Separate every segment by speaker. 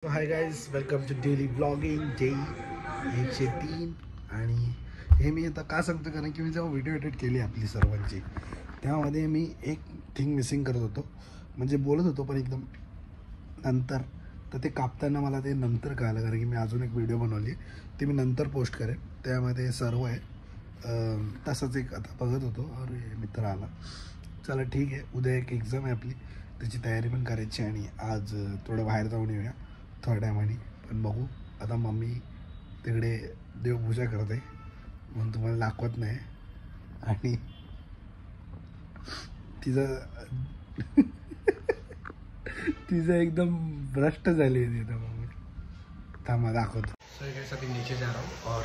Speaker 1: High guys, welcome to daily blogging day 103. आणि हे मी आता का सांगतो कारण की मी जेव्हा व्हिडिओ एडिट केली आपली सर्वांची त्यामध्ये मी एक थिंग मिसिंग करत होतो, म्हणजे बोलत होतो पण एकदम नंतर. तर ते कापताना मला ते नंतर कळालं कारण की मी अजून एक व्हिडिओ बनवली ती मी नंतर पोस्ट करेन. त्यामध्ये सर्व आहे तसंच एक आता बघत होतो और मित्र आला. चला ठीक आहे, उद्या एक एक्झाम आहे आपली, त्याची तयारी पण करायची आणि आज थोडं बाहेर जाऊन येऊया थोड्या टायमाने. पण बघू आता, मम्मी तिकडे देवपूजा करते म्हणून तुम्हाला दाखवत नाही. आणि तिचं तिचं एकदम भ्रष्ट झाली आहे तिथं. मम्मी थांबा दाखवतो. सर कैसा अभी नीचे जा रहा हूँ और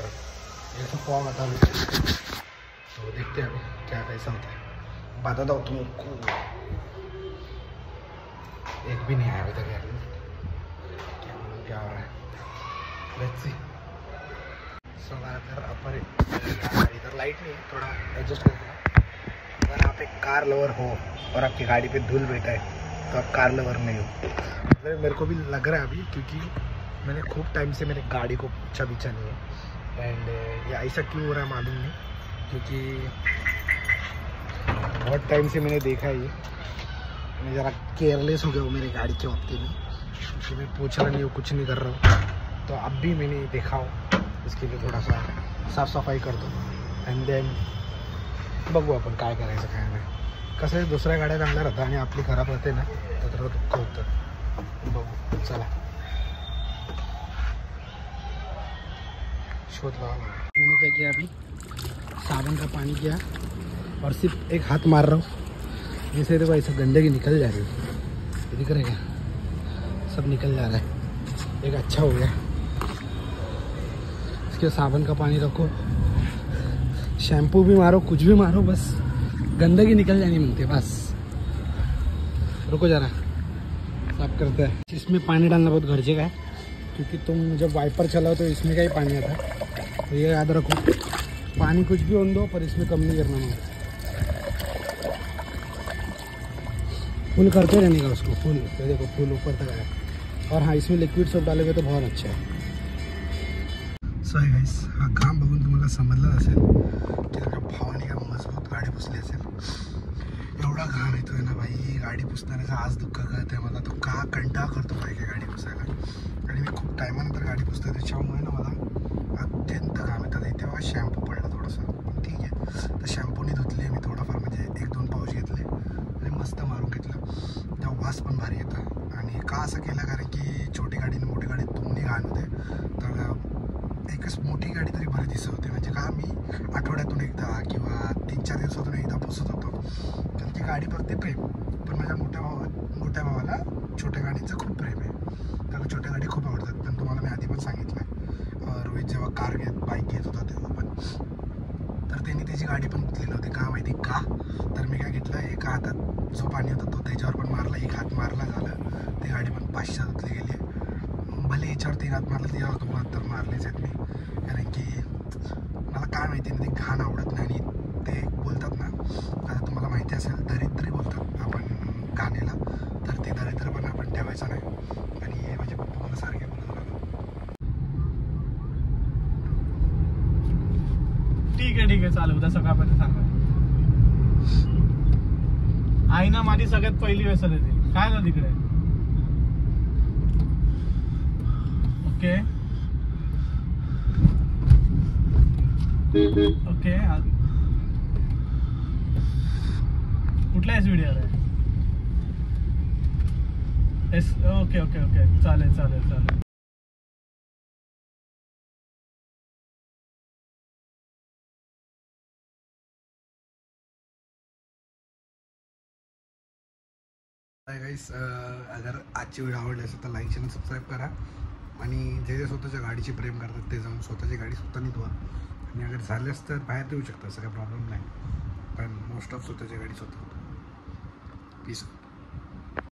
Speaker 1: ये तो फॉर्म आता है तो देखते हैं अभी क्या कैसा होता है, बताता हूँ तुमको. एक भी नहीं आया अभी तक यार, क्या हो रहा है लेट्स सी. सो अगर अपन इधर लाइट नहीं, थोड़ा एडजस्ट करते. अगर आप एक कार लवर हो और आपकी गाड़ी पे धूल बैठा है तो आप कार लवर नहीं हो. मतलब मेरे को भी लग रहा है अभी, क्योंकि मैंने खूब टाइम से मेरे गाड़ी को पूछा बिछा नहीं है. एंड ये ऐसा क्यों हो रहा है मालूम नहीं, क्योंकि बहुत टाइम से मैंने देखा है ये. मैं ज़रा केयरलेस हो गया हूँ मेरी गाड़ी के वक्त में, क्योंकि मैं पूछ रहा नहीं हूँ, कुछ नहीं कर रहा हूँ. तो अब भी मैंने देखा हो, इसके लिए थोड़ा सा साफ सफाई कर दो. अँड देन बघू आपण काय करायचं काय नाही. कसं आहे, दुसऱ्या गाड्या चांगल्या राहतात आणि आपली खराब राहते ना तर थोडं दुःख होतं. बघू चला शोध लगा. मैंने क्या किया अभी, साबुन का पानी किया और सिर्फ एक हाथ मार रहा हूँ. जैसे देखो ऐसा गंदगी निकल जा रही है, दिख रहा है क्या, सब निकल जा रहा है. एक अच्छा हो गया. इसके साबुन का पानी रखो, शैम्पू भी मारो, कुछ भी मारो, बस गंदगी निकल जानी मांगते बस. रुको जरा साफ करते हैं. इसमें पानी डालना बहुत घरचे का है, क्योंकि तुम जब वाइपर चलाओ तो इसमें का ही पानी आता है. तो ये याद रखो, पानी कुछ भी होने दो पर इसमें कम नहीं करना मुझे. फुल करते रहने का उसको, फुल. तो देखो फुल ऊपर तक आया. और हाँ, इसमें लिक्विड सोप डालोगे तो बहुत अच्छा है. सो है गाइस, हा काम बघून तुम्हाला समजलं असेल की त्याच्या भावाने का मजबूत गाडी पुसली असेल. एवढा घाम येतोय ना भाई, गाडी पुसणाऱ्याचा आज दुःख कळतंय मला. तो का कंटाळा करतो भाई काय गाडी पुसायला. आणि मी खूप टायमानंतर गाडी पुसतोय, त्याच्यामुळे ना मला अत्यंत घाम येतात. तेव्हा शॅम्पू पडला थोडंसं, पण ठीक आहे. तर शॅम्पूने धुतले मी थोडाफार, म्हणजे 1-2 पाऊच घेतले आणि मस्त मारून घेतलं. तेव्हा वास पण भारी येतं. आणि का असं केलं, कारण की छोटी गाडी आणि मोठी गाडी दोन्ही घाण होते. तर एकच मोठी गाडी तरी बरी दिसत होती. म्हणजे का मी आठवड्यातून एकदा किंवा 3-4 दिवसातून एकदा पुसत होतो, कारण की गाडीवरती प्रेम. पण माझ्या मोठ्या भावाला छोट्या गाडीचं खूप प्रेम आहे. त्याला छोट्या गाडी खूप आवडतात. पण तुम्हाला मी आधी पण सांगितलं, रोहित जेव्हा बाईक घेत होता तेव्हा पण, तर त्यांनी त्याची गाडी पण धुतली नव्हती. का माहिती का, तर मी काय घेतलं, एका हातात जो पाणी होता तो त्याच्यावर पण मारला, एक हात मारला झालं. ती गाडी पण 500 धुतली गेली. भले याच्यावर 3 हात मारला, त्याच्यावर तुम्हाला तर मारलेच आहेत मी. कारण की मला काय माहिती नाही, ते घाण आवडत नाही. आणि ते बोलतात ना, आता तुम्हाला माहिती असेल, दरिद्री बोलतात आपण घाणेला, तर ते दरिद्र पण आपण ठेवायचं नाही. आणि माझे पप्पा मला सारखे बोलत राहतात.
Speaker 2: ठीक आहे चालेल, उद्या सकाळपर्यंत सांगा. आई ना माझी सगळ्यात पहिली वेसल येते काय ना तिकडे. ओके ओके, कुठल्या एस व्हिडिओ आहे. ओके ओके ओके, चालेल चालेल चालेल.
Speaker 1: हाय गाईस, अगर आजची व्हिडिओ आवडली असेल तर लाईक चॅनल सबस्क्राईब करा. आणि जे जे स्वतःच्या गाडीची प्रेम करतात ते जाऊन स्वतःची गाडी स्वतःनी धुवा. आणि अगर झाल्यास तर बाहेर देऊ शकता, असं काही प्रॉब्लेम नाही. पण मोस्ट ऑफ स्वतःची गाडी स्वतः. पीस.